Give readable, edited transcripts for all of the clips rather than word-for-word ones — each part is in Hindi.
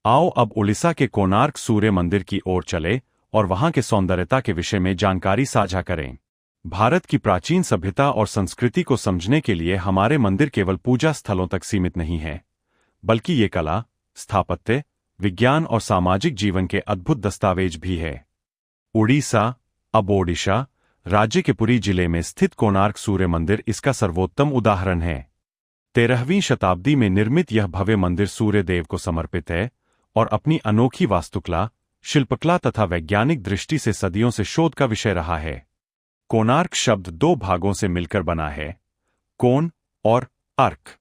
आओ अब उड़ीसा के कोणार्क सूर्य मंदिर की ओर चले और वहां के सौंदर्यता के विषय में जानकारी साझा करें। भारत की प्राचीन सभ्यता और संस्कृति को समझने के लिए हमारे मंदिर केवल पूजा स्थलों तक सीमित नहीं है, बल्कि ये कला, स्थापत्य, विज्ञान और सामाजिक जीवन के अद्भुत दस्तावेज भी है। उड़ीसा, अब ओडिशा राज्य के पुरी जिले में स्थित कोणार्क सूर्य मंदिर इसका सर्वोत्तम उदाहरण है। 13वीं शताब्दी में निर्मित यह भव्य मंदिर सूर्य देव को समर्पित है और अपनी अनोखी वास्तुकला, शिल्पकला तथा वैज्ञानिक दृष्टि से सदियों से शोध का विषय रहा है। कोणार्क शब्द दो भागों से मिलकर बना है, कोण और अर्क।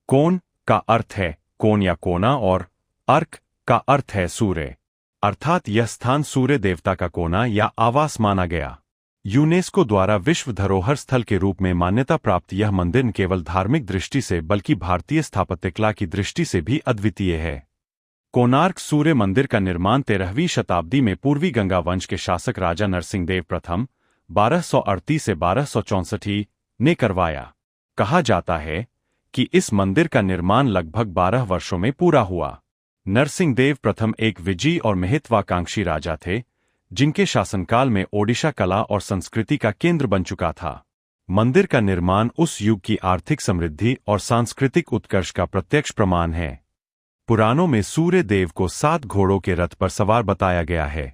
कोण का अर्थ है कोण या कोना और अर्क का अर्थ है सूर्य, अर्थात यह स्थान सूर्य देवता का कोना या आवास माना गया। यूनेस्को द्वारा विश्व धरोहर स्थल के रूप में मान्यता प्राप्त यह मंदिर न केवल धार्मिक दृष्टि से बल्कि भारतीय स्थापत्यकला की दृष्टि से भी अद्वितीय है। कोणार्क सूर्य मंदिर का निर्माण 13वीं शताब्दी में पूर्वी गंगा वंश के शासक राजा नरसिंहदेव प्रथम 1238 से 1264 ने करवाया। कहा जाता है कि इस मंदिर का निर्माण लगभग 12 वर्षों में पूरा हुआ। नरसिंहदेव प्रथम एक विजयी और महत्वाकांक्षी राजा थे, जिनके शासनकाल में ओडिशा कला और संस्कृति का केंद्र बन चुका था। मंदिर का निर्माण उस युग की आर्थिक समृद्धि और सांस्कृतिक उत्कर्ष का प्रत्यक्ष प्रमाण है। पुराणों में सूर्य देव को 7 घोड़ों के रथ पर सवार बताया गया है।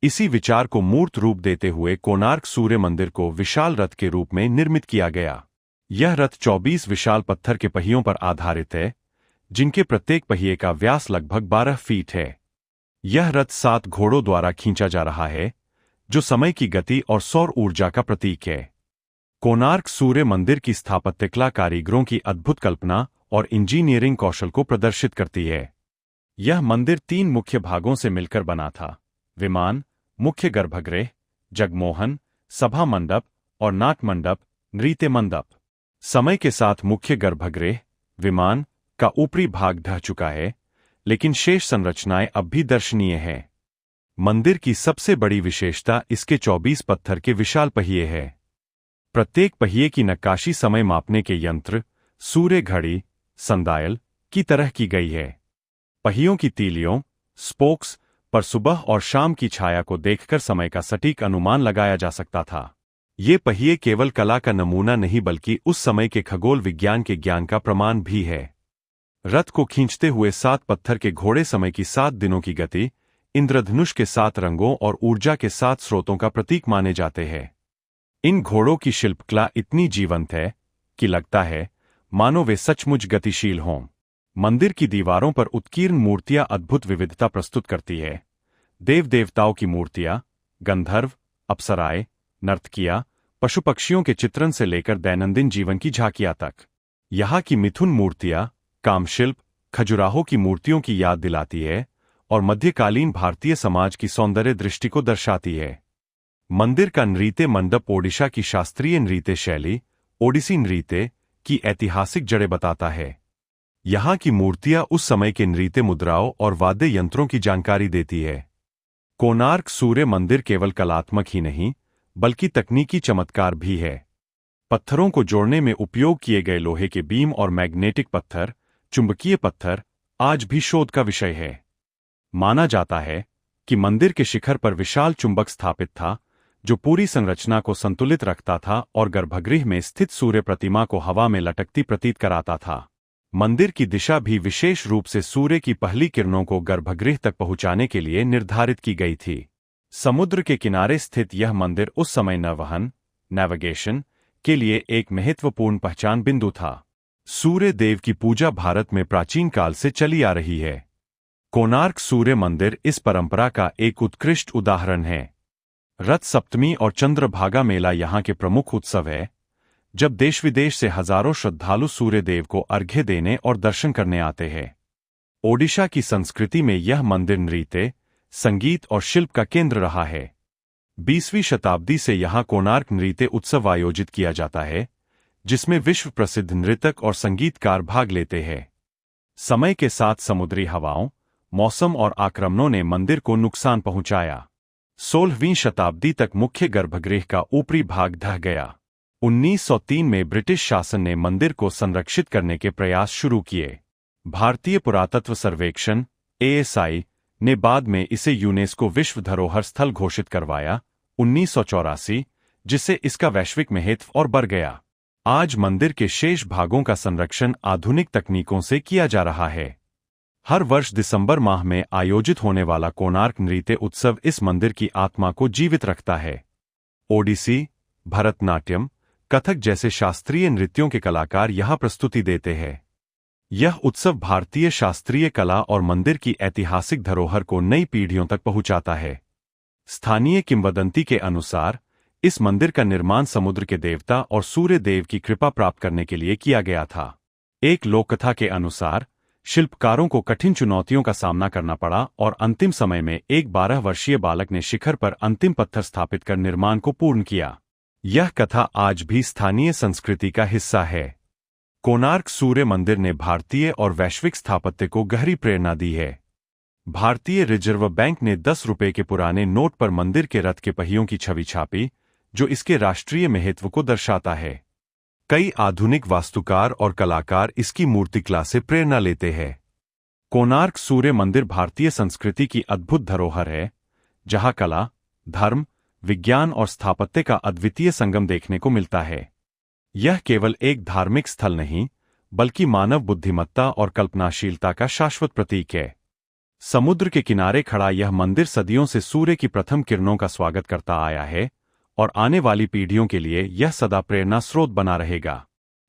इसी विचार को मूर्त रूप देते हुए कोणार्क सूर्य मंदिर को विशाल रथ के रूप में निर्मित किया गया। यह रथ 24 विशाल पत्थर के पहियों पर आधारित है, जिनके प्रत्येक पहिए का व्यास लगभग 12 फीट है। यह रथ 7 घोड़ों द्वारा खींचा जा रहा है, जो समय की गति और सौर ऊर्जा का प्रतीक है। कोणार्क सूर्य मंदिर की स्थापत्यकला कारीगरों की अद्भुत कल्पना और इंजीनियरिंग कौशल को प्रदर्शित करती है। यह मंदिर 3 मुख्य भागों से मिलकर बना था: विमान, मुख्य गर्भगृह, जगमोहन, सभा मंडप और नाट मंडप, नृत्य मंडप। समय के साथ मुख्य गर्भगृह, विमान का ऊपरी भाग ढह चुका है, लेकिन शेष संरचनाएं अब भी दर्शनीय हैं। मंदिर की सबसे बड़ी विशेषता इसके 24 पत्थर के विशाल पहिए है। प्रत्येक पहिए की नक्काशी समय मापने के यंत्र, सूर्य घड़ी, संदायल की तरह की गई है। पहियों की तीलियों, स्पोक्स पर सुबह और शाम की छाया को देखकर समय का सटीक अनुमान लगाया जा सकता था। ये पहिए केवल कला का नमूना नहीं बल्कि उस समय के खगोल विज्ञान के ज्ञान का प्रमाण भी है। रथ को खींचते हुए 7 पत्थर के घोड़े समय की 7 दिनों की गति, इंद्रधनुष के 7 रंगों और ऊर्जा के 7 स्रोतों का प्रतीक माने जाते हैं। इन घोड़ों की शिल्पकला इतनी जीवंत है कि लगता है मानो वे सचमुच गतिशील हों। मंदिर की दीवारों पर उत्कीर्ण मूर्तियां अद्भुत विविधता प्रस्तुत करती है। देव देवताओं की मूर्तियां, गंधर्व, अप्सराएं, नर्तकियां, पशु पक्षियों के चित्रण से लेकर दैनंदिन जीवन की झांकियां तक। यहाँ की मिथुन मूर्तियां कामशिल्प, खजुराहो की मूर्तियों की याद दिलाती है और मध्यकालीन भारतीय समाज की सौंदर्य दृष्टि को दर्शाती है। मंदिर का नृत्य मंडप ओडिशा की शास्त्रीय नृत्य शैली, ओडिसी नृत्य की ऐतिहासिक जड़ें बताता है। यहाँ की मूर्तियां उस समय के नृत्य मुद्राओं और वाद्य यंत्रों की जानकारी देती है। कोणार्क सूर्य मंदिर केवल कलात्मक ही नहीं, बल्कि तकनीकी चमत्कार भी है। पत्थरों को जोड़ने में उपयोग किए गए लोहे के बीम और मैग्नेटिक पत्थर, चुंबकीय पत्थर आज भी शोध का विषय है। माना जाता है कि मंदिर के शिखर पर विशाल चुंबक स्थापित था, जो पूरी संरचना को संतुलित रखता था और गर्भगृह में स्थित सूर्य प्रतिमा को हवा में लटकती प्रतीत कराता था। मंदिर की दिशा भी विशेष रूप से सूर्य की पहली किरणों को गर्भगृह तक पहुंचाने के लिए निर्धारित की गई थी। समुद्र के किनारे स्थित यह मंदिर उस समय नौवहन नेविगेशन के लिए एक महत्वपूर्ण पहचान बिंदु था। सूर्य देव की पूजा भारत में प्राचीन काल से चली आ रही है। कोणार्क सूर्य मंदिर इस परंपरा का एक उत्कृष्ट उदाहरण है। रथ सप्तमी और चंद्रभागा मेला यहाँ के प्रमुख उत्सव है, जब देश विदेश से हजारों श्रद्धालु सूर्य देव को अर्घ्य देने और दर्शन करने आते हैं। ओडिशा की संस्कृति में यह मंदिर नृत्य, संगीत और शिल्प का केंद्र रहा है। 20वीं शताब्दी से यहाँ कोणार्क नृत्य उत्सव आयोजित किया जाता है, जिसमें विश्व प्रसिद्ध नृतक और संगीतकार भाग लेते हैं। समय के साथ समुद्री हवाओं, मौसम और आक्रमणों ने मंदिर को नुकसान पहुंचाया। 16वीं शताब्दी तक मुख्य गर्भगृह का ऊपरी भाग ढह गया। 1903 में ब्रिटिश शासन ने मंदिर को संरक्षित करने के प्रयास शुरू किए। भारतीय पुरातत्व सर्वेक्षण ASI ने बाद में इसे यूनेस्को विश्व धरोहर स्थल घोषित करवाया 1984, जिससे इसका वैश्विक महत्व और बढ़ गया। आज मंदिर के शेष भागों का संरक्षण आधुनिक तकनीकों से किया जा रहा है। हर वर्ष दिसंबर माह में आयोजित होने वाला कोणार्क नृत्य उत्सव इस मंदिर की आत्मा को जीवित रखता है। ओडिसी, भरतनाट्यम, कथक जैसे शास्त्रीय नृत्यों के कलाकार यहां प्रस्तुति देते हैं। यह उत्सव भारतीय शास्त्रीय कला और मंदिर की ऐतिहासिक धरोहर को नई पीढ़ियों तक पहुंचाता है। स्थानीय किंवदंती के अनुसार इस मंदिर का निर्माण समुद्र के देवता और सूर्य देव की कृपा प्राप्त करने के लिए किया गया था। एक लोककथा के अनुसार शिल्पकारों को कठिन चुनौतियों का सामना करना पड़ा और अंतिम समय में एक 12 वर्षीय बालक ने शिखर पर अंतिम पत्थर स्थापित कर निर्माण को पूर्ण किया। यह कथा आज भी स्थानीय संस्कृति का हिस्सा है। कोणार्क सूर्य मंदिर ने भारतीय और वैश्विक स्थापत्य को गहरी प्रेरणा दी है। भारतीय रिजर्व बैंक ने 10 रुपये के पुराने नोट पर मंदिर के रथ के पहियों की छवि छापी, जो इसके राष्ट्रीय महत्व को दर्शाता है। कई आधुनिक वास्तुकार और कलाकार इसकी मूर्तिकला से प्रेरणा लेते हैं। कोणार्क सूर्य मंदिर भारतीय संस्कृति की अद्भुत धरोहर है, जहां कला, धर्म, विज्ञान और स्थापत्य का अद्वितीय संगम देखने को मिलता है। यह केवल एक धार्मिक स्थल नहीं, बल्कि मानव बुद्धिमत्ता और कल्पनाशीलता का शाश्वत प्रतीक है। समुद्र के किनारे खड़ा यह मंदिर सदियों से सूर्य की प्रथम किरणों का स्वागत करता आया है और आने वाली पीढ़ियों के लिए यह सदा प्रेरणा स्रोत बना रहेगा।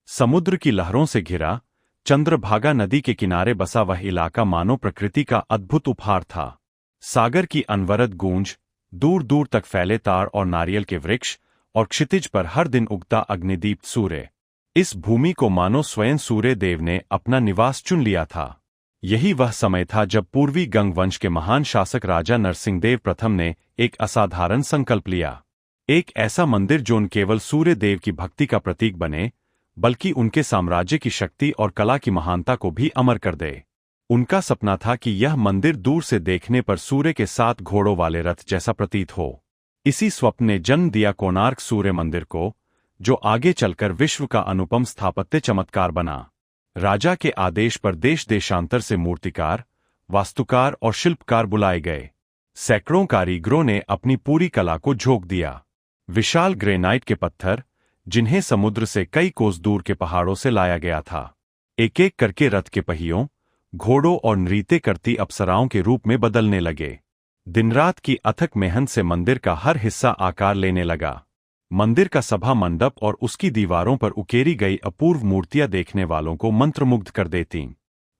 समुद्र की लहरों से घिरा, चंद्रभागा नदी के किनारे बसा वह इलाका मानो प्रकृति का अद्भुत उपहार था। सागर की अनवरत गूंज, दूर दूर तक फैले ताड़ और नारियल के वृक्ष और क्षितिज पर हर दिन उगता अग्निदीप्त सूर्य, इस भूमि को मानो स्वयं सूर्य देव ने अपना निवास चुन लिया था। यही वह समय था जब पूर्वी गंग वंश के महान शासक राजा नरसिंहदेव प्रथम ने एक असाधारण संकल्प लिया। एक ऐसा मंदिर जो न केवल सूर्य देव की भक्ति का प्रतीक बने, बल्कि उनके साम्राज्य की शक्ति और कला की महानता को भी अमर कर दे। उनका सपना था कि यह मंदिर दूर से देखने पर सूर्य के 7 घोड़ों वाले रथ जैसा प्रतीत हो। इसी स्वप्न ने जन्म दिया कोणार्क सूर्य मंदिर को, जो आगे चलकर विश्व का अनुपम स्थापत्य चमत्कार बना। राजा के आदेश पर देश देशांतर से मूर्तिकार, वास्तुकार और शिल्पकार बुलाए गए। सैकड़ों कारीगरों ने अपनी पूरी कला को झोंक दिया। विशाल ग्रेनाइट के पत्थर, जिन्हें समुद्र से कई कोस दूर के पहाड़ों से लाया गया था, एक एक करके रथ के पहियों, घोड़ों और नृत्य करती अप्सराओं के रूप में बदलने लगे। दिन रात की अथक मेहनत से मंदिर का हर हिस्सा आकार लेने लगा। मंदिर का सभा मंडप और उसकी दीवारों पर उकेरी गई अपूर्व मूर्तियां देखने वालों को मंत्रमुग्ध कर देतीं।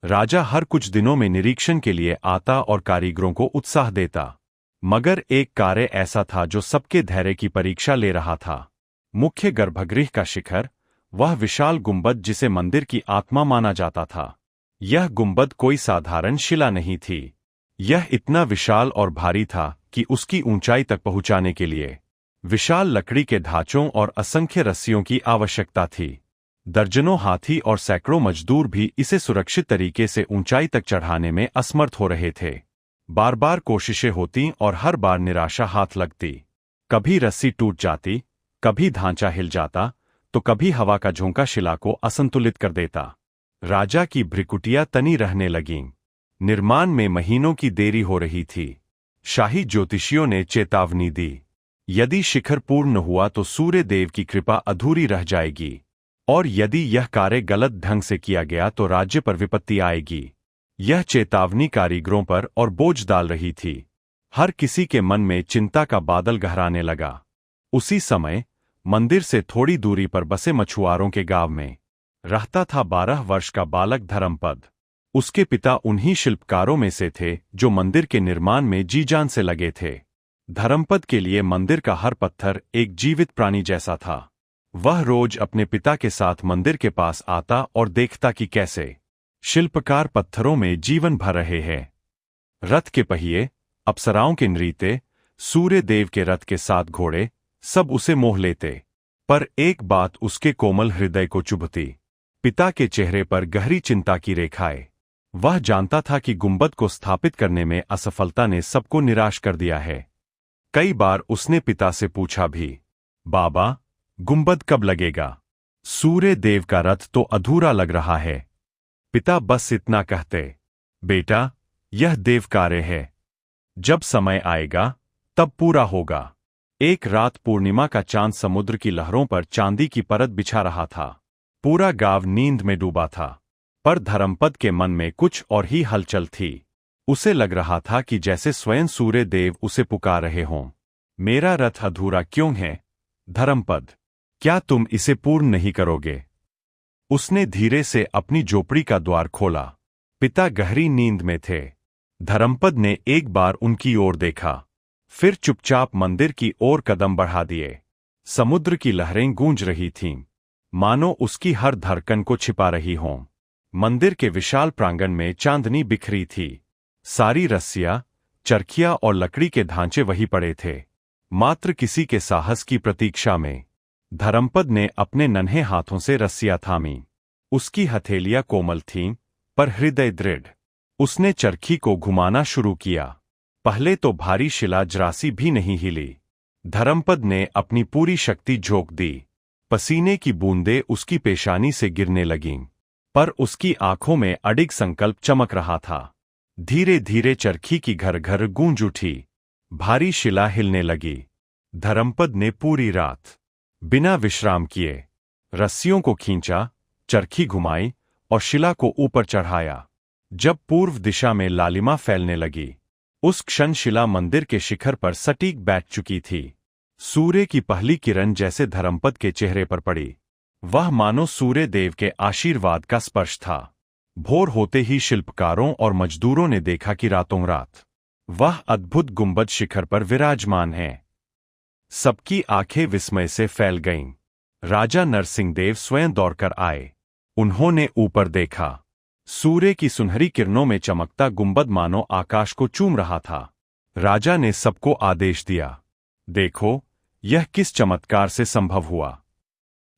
राजा हर कुछ दिनों में निरीक्षण के लिए आता और कारीगरों को उत्साह देता। मगर एक कार्य ऐसा था जो सबके धैर्य की परीक्षा ले रहा था। मुख्य गर्भगृह का शिखर, वह विशाल गुंबद जिसे मंदिर की आत्मा माना जाता था। यह गुंबद कोई साधारण शिला नहीं थी। यह इतना विशाल और भारी था कि उसकी ऊंचाई तक पहुंचाने के लिए विशाल लकड़ी के ढांचों और असंख्य रस्सियों की आवश्यकता थी। दर्जनों हाथी और सैकड़ों मजदूर भी इसे सुरक्षित तरीके से ऊंचाई तक चढ़ाने में असमर्थ हो रहे थे। बार बार कोशिशें होती और हर बार निराशा हाथ लगती। कभी रस्सी टूट जाती, कभी ढांचा हिल जाता, तो कभी हवा का झोंका शिला को असंतुलित कर देता। राजा की भ्रिकुटियां तनी रहने लगीं। निर्माण में महीनों की देरी हो रही थी। शाही ज्योतिषियों ने चेतावनी दी, यदि शिखर पूर्ण हुआ तो सूर्य देव की कृपा अधूरी रह जाएगी, और यदि यह कार्य गलत ढंग से किया गया तो राज्य पर विपत्ति आएगी। यह चेतावनी कारीगरों पर और बोझ डाल रही थी। हर किसी के मन में चिंता का बादल गहराने लगा। उसी समय मंदिर से थोड़ी दूरी पर बसे मछुआरों के गांव में रहता था 12 वर्ष का बालक धर्मपद। उसके पिता उन्हीं शिल्पकारों में से थे जो मंदिर के निर्माण में जी जान से लगे थे। धर्मपद के लिए मंदिर का हर पत्थर एक जीवित प्राणी जैसा था। वह रोज अपने पिता के साथ मंदिर के पास आता और देखता कि कैसे शिल्पकार पत्थरों में जीवन भर रहे हैं। रथ के पहिए, अप्सराओं के नृत्य, सूर्य देव के रथ के 7 घोड़े, सब उसे मोह लेते। पर एक बात उसके कोमल हृदय को चुभती। पिता के चेहरे पर गहरी चिंता की रेखाएं। वह जानता था कि गुंबद को स्थापित करने में असफलता ने सबको निराश कर दिया है। कई बार उसने पिता से पूछा भी, बाबा, गुंबद कब लगेगा? सूर्य देव का रथ तो अधूरा लग रहा है। पिता बस इतना कहते, बेटा, यह देव कार्य है। जब समय आएगा तब पूरा होगा। एक रात पूर्णिमा का चांद समुद्र की लहरों पर चांदी की परत बिछा रहा था। पूरा गांव नींद में डूबा था, पर धर्मपद के मन में कुछ और ही हलचल थी। उसे लग रहा था कि जैसे स्वयं सूर्य देव उसे पुकार रहे हों। मेरा रथ अधूरा क्यों है धर्मपद? क्या तुम इसे पूर्ण नहीं करोगे? उसने धीरे से अपनी झोपड़ी का द्वार खोला। पिता गहरी नींद में थे। धर्मपद ने एक बार उनकी ओर देखा, फिर चुपचाप मंदिर की ओर कदम बढ़ा दिए। समुद्र की लहरें गूंज रही थीं, मानो उसकी हर धड़कन को छिपा रही हों। मंदिर के विशाल प्रांगण में चांदनी बिखरी थी। सारी रस्सियां, चरखियां और लकड़ी के ढांचे वही पड़े थे, मात्र किसी के साहस की प्रतीक्षा में। धर्मपद ने अपने नन्हे हाथों से रस्सियां थामी। उसकी हथेलियां कोमल थीं, पर हृदय दृढ़। उसने चरखी को घुमाना शुरू किया। पहले तो भारी शिला जरासी भी नहीं हिली। धर्मपद ने अपनी पूरी शक्ति झोंक दी। पसीने की बूंदें उसकी पेशानी से गिरने लगीं, पर उसकी आंखों में अडिग संकल्प चमक रहा था। धीरे धीरे चरखी की घर घर गूंज उठी। भारी शिला हिलने लगी। धर्मपद ने पूरी रात बिना विश्राम किए रस्सियों को खींचा, चरखी घुमाई और शिला को ऊपर चढ़ाया। जब पूर्व दिशा में लालिमा फैलने लगी, उस क्षण शिला मंदिर के शिखर पर सटीक बैठ चुकी थी। सूर्य की पहली किरण जैसे धर्मपद के चेहरे पर पड़ी। वह मानो सूर्य देव के आशीर्वाद का स्पर्श था। भोर होते ही शिल्पकारों और मजदूरों ने देखा कि रातों रात वह अद्भुत गुंबद शिखर पर विराजमान है। सबकी आंखें विस्मय से फैल गईं। राजा नरसिंहदेव स्वयं दौड़कर आए। उन्होंने ऊपर देखा। सूर्य की सुनहरी किरणों में चमकता गुंबद मानो आकाश को चूम रहा था। राजा ने सबको आदेश दिया, देखो, यह किस चमत्कार से संभव हुआ।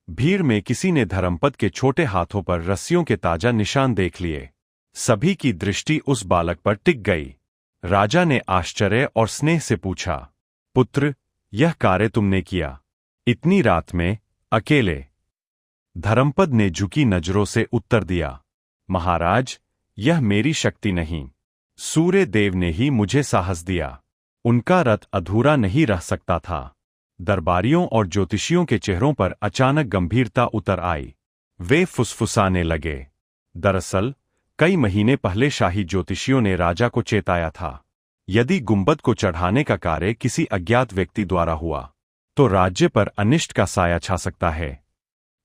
भीड़ में किसी ने धर्मपद के छोटे हाथों पर रस्सियों के ताजा निशान देख लिए। सभी की दृष्टि उस बालक पर टिक गई। राजा ने आश्चर्य और स्नेह से पूछा, पुत्र, यह कार्य तुमने किया इतनी रात में, अकेले? धर्मपद ने झुकी नजरों से उत्तर दिया, महाराज, यह मेरी शक्ति नहीं, सूर्य देव ने ही मुझे साहस दिया। उनका रथ अधूरा नहीं रह सकता था। दरबारियों और ज्योतिषियों के चेहरों पर अचानक गंभीरता उतर आई। वे फुसफुसाने लगे। दरअसल कई महीने पहले शाही ज्योतिषियों ने राजा को चेताया था, यदि गुंबद को चढ़ाने का कार्य किसी अज्ञात व्यक्ति द्वारा हुआ तो राज्य पर अनिष्ट का साया छा सकता है।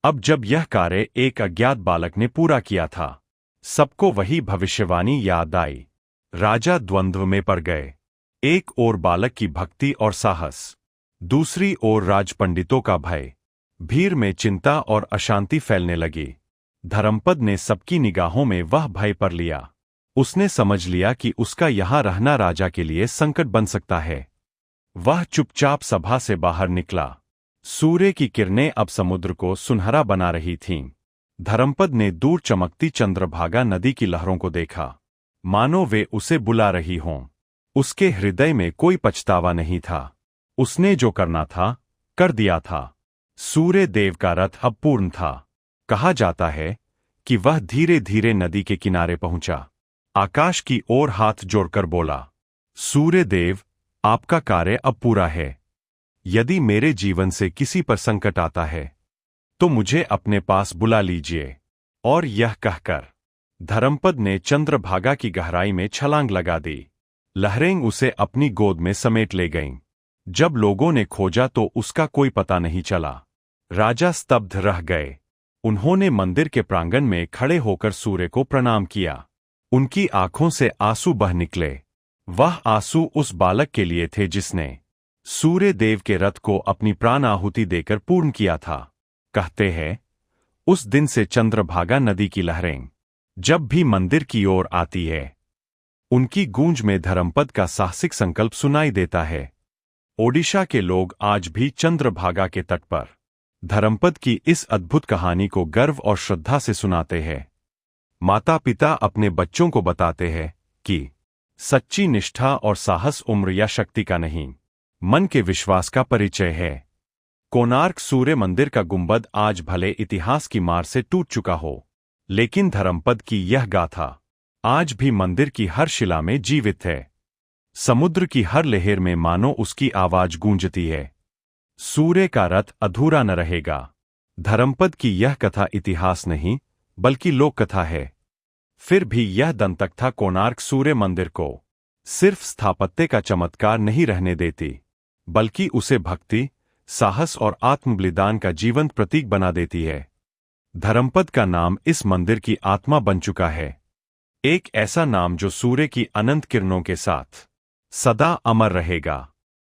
अब जब यह कार्य एक अज्ञात बालक ने पूरा किया था, सबको वही भविष्यवाणी याद आई। राजा द्वंद्व में पड़ गए। एक ओर बालक की भक्ति और साहस, दूसरी ओर राजपंडितों का भय। भीड़ में चिंता और अशांति फैलने लगी। धर्मपद ने सबकी निगाहों में वह भय पर लिया। उसने समझ लिया कि उसका यहां रहना राजा के लिए संकट बन सकता है। वह चुपचाप सभा से बाहर निकला। सूर्य की किरणें अब समुद्र को सुनहरा बना रही थीं। धर्मपद ने दूर चमकती चंद्रभागा नदी की लहरों को देखा, मानो वे उसे बुला रही हों। उसके हृदय में कोई पछतावा नहीं था। उसने जो करना था, कर दिया था। सूर्य देव का रथ अब पूर्ण था। कहा जाता है कि वह धीरे धीरे नदी के किनारे पहुंचा। आकाश की ओर हाथ जोड़कर बोला, सूर्य देव, आपका कार्य अब पूरा है। यदि मेरे जीवन से किसी पर संकट आता है तो मुझे अपने पास बुला लीजिए। और यह कहकर धर्मपद ने चंद्रभागा की गहराई में छलांग लगा दी। लहरें उसे अपनी गोद में समेट ले गईं। जब लोगों ने खोजा तो उसका कोई पता नहीं चला। राजा स्तब्ध रह गए। उन्होंने मंदिर के प्रांगण में खड़े होकर सूर्य को प्रणाम किया। उनकी आंखों से आंसू बह निकले। वह आंसू उस बालक के लिए थे जिसने सूर्य देव के रथ को अपनी प्राण आहुति देकर पूर्ण किया था। कहते हैं, उस दिन से चंद्रभागा नदी की लहरें जब भी मंदिर की ओर आती है, उनकी गूंज में धर्मपद का साहसिक संकल्प सुनाई देता है। ओडिशा के लोग आज भी चंद्रभागा के तट पर धर्मपद की इस अद्भुत कहानी को गर्व और श्रद्धा से सुनाते हैं। माता पिता अपने बच्चों को बताते हैं कि सच्ची निष्ठा और साहस उम्र या शक्ति का नहीं, मन के विश्वास का परिचय है। कोणार्क सूर्य मंदिर का गुंबद आज भले इतिहास की मार से टूट चुका हो, लेकिन धर्मपद की यह गाथा आज भी मंदिर की हर शिला में जीवित है। समुद्र की हर लहर में मानो उसकी आवाज गूंजती है। सूर्य का रथ अधूरा न रहेगा। धर्मपद की यह कथा इतिहास नहीं, बल्कि लोक कथा है। फिर भी यह दंतकथा कोणार्क सूर्य मंदिर को सिर्फ स्थापत्य का चमत्कार नहीं रहने देती, बल्कि उसे भक्ति, साहस और आत्मबलिदान का जीवंत प्रतीक बना देती है। धर्मपद का नाम इस मंदिर की आत्मा बन चुका है, एक ऐसा नाम जो सूर्य की अनंत किरणों के साथ सदा अमर रहेगा।